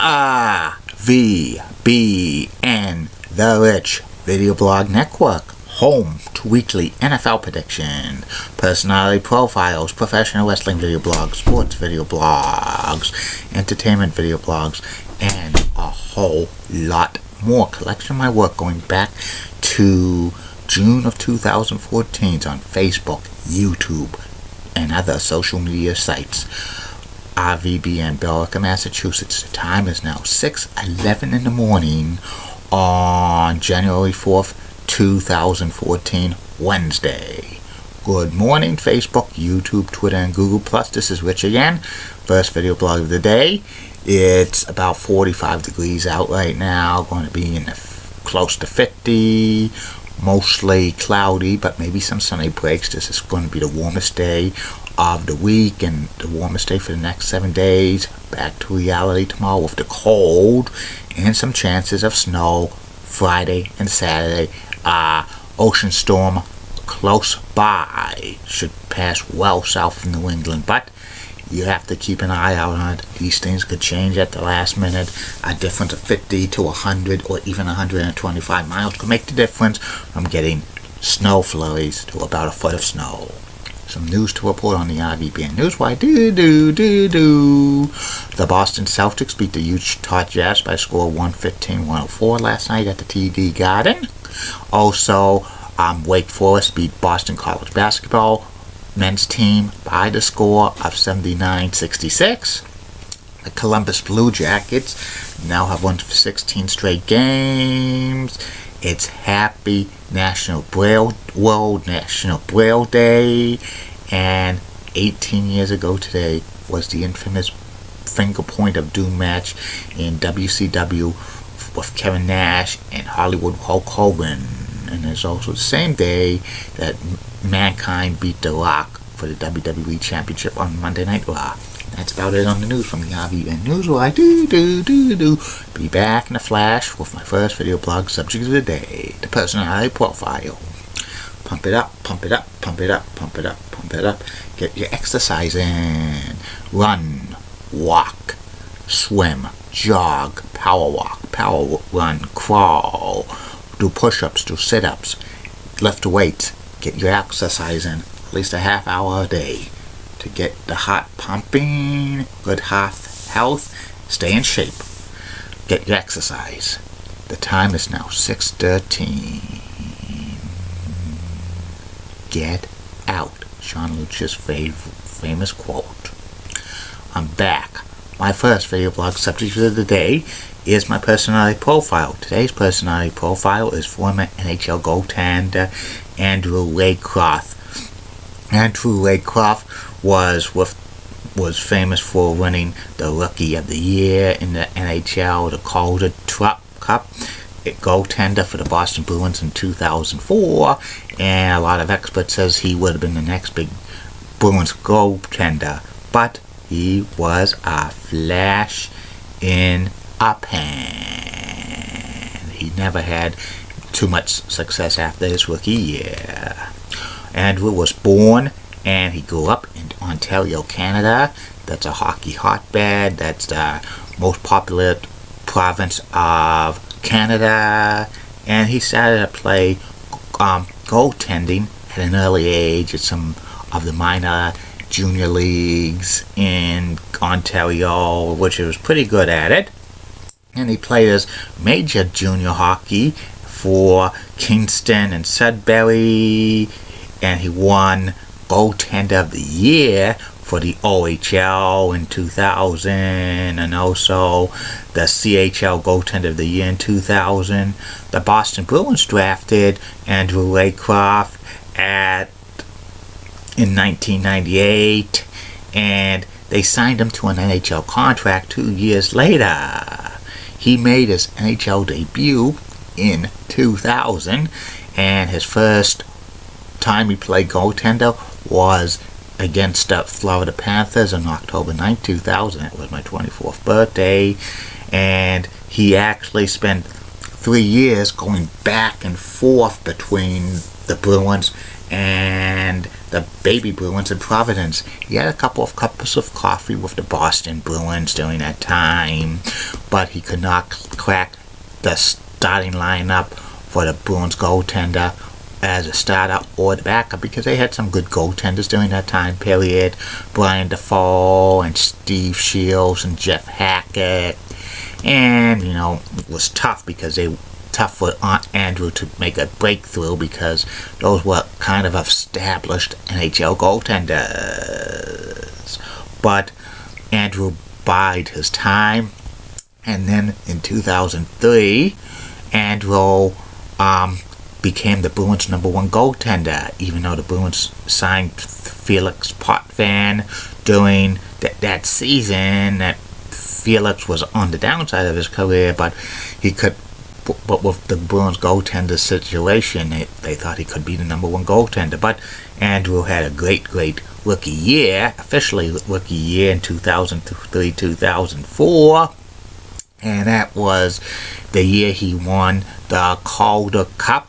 RVBN, The Rich Video Blog Network, home to weekly NFL prediction, personality profiles, professional wrestling video blogs, sports video blogs, entertainment video blogs, and a whole lot more. Collection of my work going back to June of 2014 on Facebook, YouTube, and other social media sites. RVBN, Billerica, Massachusetts. The time is now 6:11 in the morning on January 4th, 2014, Wednesday. Good morning, Facebook, YouTube, Twitter, and Google+. This is Rich again. First video blog of the day. It's about 45 degrees out right now. Going to be in the close to 50. Mostly cloudy, but maybe some sunny breaks. This is going to be the warmest day of the week and the warmest day for the next 7 days. Back to reality tomorrow with the cold and some chances of snow Friday and Saturday. Ocean storm close by. Should pass well south of New England, but you have to keep an eye out on it. These things could change at the last minute. A difference of 50 to 100 or even 125 miles could make the difference from getting snow flurries to about a foot of snow. Some news to report on the RVBN News. Why The Boston Celtics beat the Utah Jazz by a score of 115-104 last night at the TD Garden. Also, Wake Forest beat Boston College basketball men's team by the score of 79-66. The Columbus Blue Jackets now have won 16 straight games. It's Happy World National Braille Day, and 18 years ago today was the infamous Finger Point of Doom match in WCW with Kevin Nash and Hollywood Hulk Hogan. And it's also the same day that Mankind beat The Rock for the WWE Championship on Monday Night Raw. That's about it on the news from the RVBN News. Well, I be back in a flash with my first video blog subject of the day, the personality profile. Pump it up, pump it up, pump it up, pump it up, pump it up. Get your exercise in. Run, walk, swim, jog, power walk, power run, crawl. Do push-ups, do sit-ups, lift weights. Get your exercise in at least a half hour a day to get the heart pumping, good heart health, stay in shape. Get your exercise. The time is now 6:13. Get out. Sean Lucia's famous quote. I'm back. My first video blog subject of the day is my personality profile. Today's personality profile is former NHL goaltender Andrew Raycroft. Andrew Raycroft was famous for winning the Rookie of the Year in the NHL, the Calder Cup, goaltender for the Boston Bruins in 2004, and a lot of experts says he would have been the next big Bruins goaltender, but he was a flash in a pan. He never had too much success after his rookie year. Andrew was born and he grew up in Ontario, Canada. That's a hockey hotbed. That's the most popular province of Canada. And he started to play goaltending at an early age at some of the minor junior leagues in Ontario, which he was pretty good at it. And he played as major junior hockey for Kingston and Sudbury, and he won goaltender of the year for the OHL in 2000, and also the CHL goaltender of the year in 2000. The Boston Bruins drafted Andrew Raycroft in 1998, and they signed him to an NHL contract 2 years later. He made his NHL debut in 2000, and his first time he played goaltender was against the Florida Panthers on October 9, 2000. It was my 24th birthday, and he actually spent 3 years going back and forth between the Bruins and the baby Bruins in Providence. He had a couple of cups of coffee with the Boston Bruins during that time, but he could not crack the starting lineup for the Bruins goaltender as a starter or the backup, because they had some good goaltenders during that time period. Brian Defoe and Steve Shields and Jeff Hackett. And, it was tough because tough for Andrew to make a breakthrough, because those were kind of established NHL goaltenders. But Andrew bided his time, and then in 2003, Andrew became the Bruins' #1 goaltender, even though the Bruins signed Felix Potvin during that season. That Felix was on the downside of his career, but with the Bruins goaltender situation, they thought he could be the #1 goaltender. But Andrew had a great rookie year, officially rookie year in 2003-2004, and that was the year he won the Calder Cup.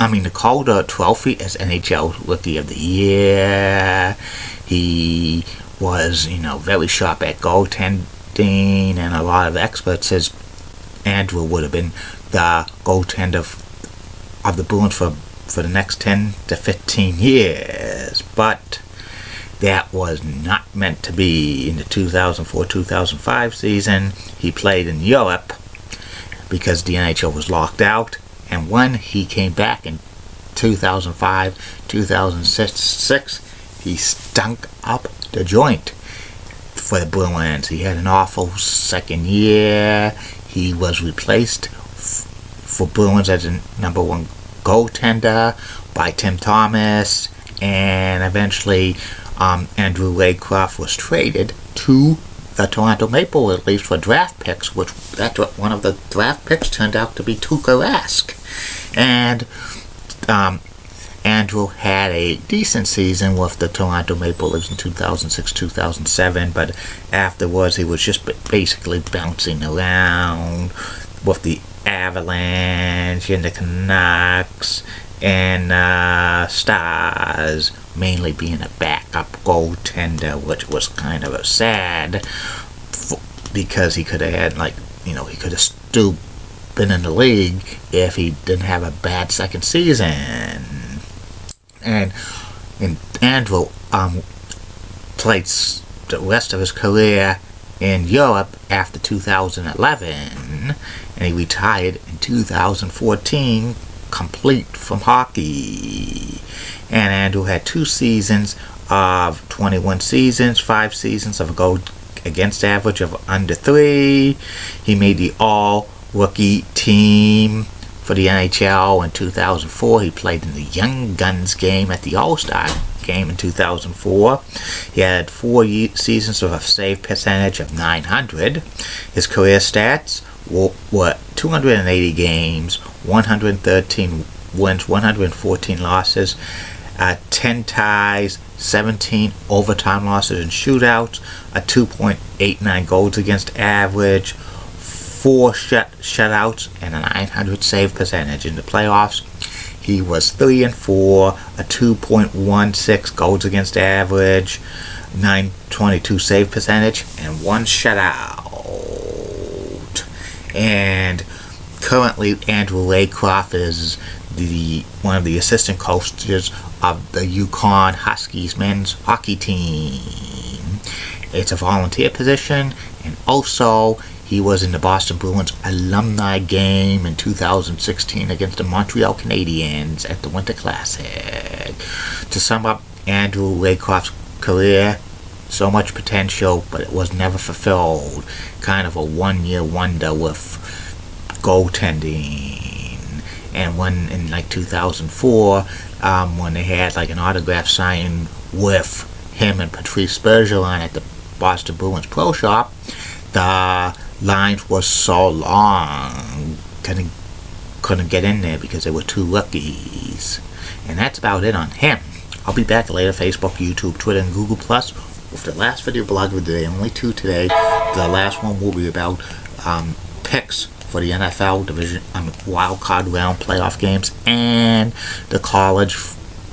The Calder Trophy as NHL Rookie of the Year. He was, very sharp at goaltending, and a lot of experts says Andrew would have been the goaltender of the Bruins for the next 10 to 15 years. But that was not meant to be. In the 2004-2005 season, he played in Europe because the NHL was locked out. And when he came back in 2005-2006, he stunk up the joint for the Bruins. He had an awful second year. He was replaced for Bruins as a #1 goaltender by Tim Thomas, and eventually Andrew Raycroft was traded to the Toronto Maple Leafs for draft picks, which one of the draft picks turned out to be Tuukka Rask. And Andrew had a decent season with the Toronto Maple Leafs in 2006-2007, but afterwards he was just basically bouncing around with the Avalanche and the Canucks and Stars, mainly being a backup goaltender, which was kind of sad because he could have had, he could have still been in the league if he didn't have a bad second season. And Andrew played the rest of his career in Europe after 2011, and he retired in 2014, complete from hockey. And Andrew had 2 seasons of 21 seasons, 5 seasons of a goal against average of under 3. He made the all-rookie team for the NHL in 2004. He played in the Young Guns game at the All-Star game in 2004. He had 4 seasons of a save percentage of .900. His career stats were 280 games, 113 wins, 114 losses, 10 ties, 17 overtime losses and shootouts, a 2.89 goals against average, 4 shutouts, and a .900 save percentage. In the playoffs, he was 3-4, a 2.16 goals against average, .922 save percentage, and 1 shutout. And currently, Andrew Raycroft is one of the assistant coaches of the Yukon Huskies men's hockey team. It's a volunteer position, and also he was in the Boston Bruins alumni game in 2016 against the Montreal Canadiens at the Winter Classic. To sum up Andrew Raycroft's career, so much potential, but it was never fulfilled. Kind of a one-year wonder with goaltending. And when in 2004, when they had an autograph sign with him and Patrice Bergeron at the Boston Bruins Pro Shop, the lines were so long, couldn't get in there because there were 2 rookies. And that's about it on him. I'll be back later, Facebook, YouTube, Twitter, and Google Plus with the last video blog of the day. Only 2 today. The last one will be about picks for the NFL division, wild card round playoff games, and the college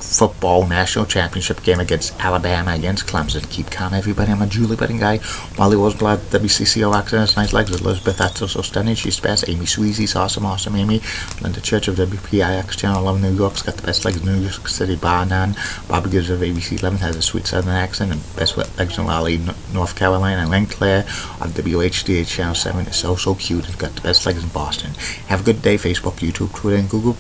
football national championship game against Alabama against Clemson. Keep calm, everybody. I'm a Julie Betting guy. Molly Rosenblatt, WCCO accidents, nice legs. Elizabeth, that's so stunning. She's best. Amy Sweezy's awesome Amy. Linda Church of WPIX Channel 11 New York's got the best legs in New York City, bar none. Bobby Gibbs of ABC 11 has a sweet southern accent and best legs in Raleigh, North Carolina. And Ren Claire on WHDH Channel 7 is so cute and got the best legs in Boston. Have a good day, Facebook, YouTube, Twitter, and Google.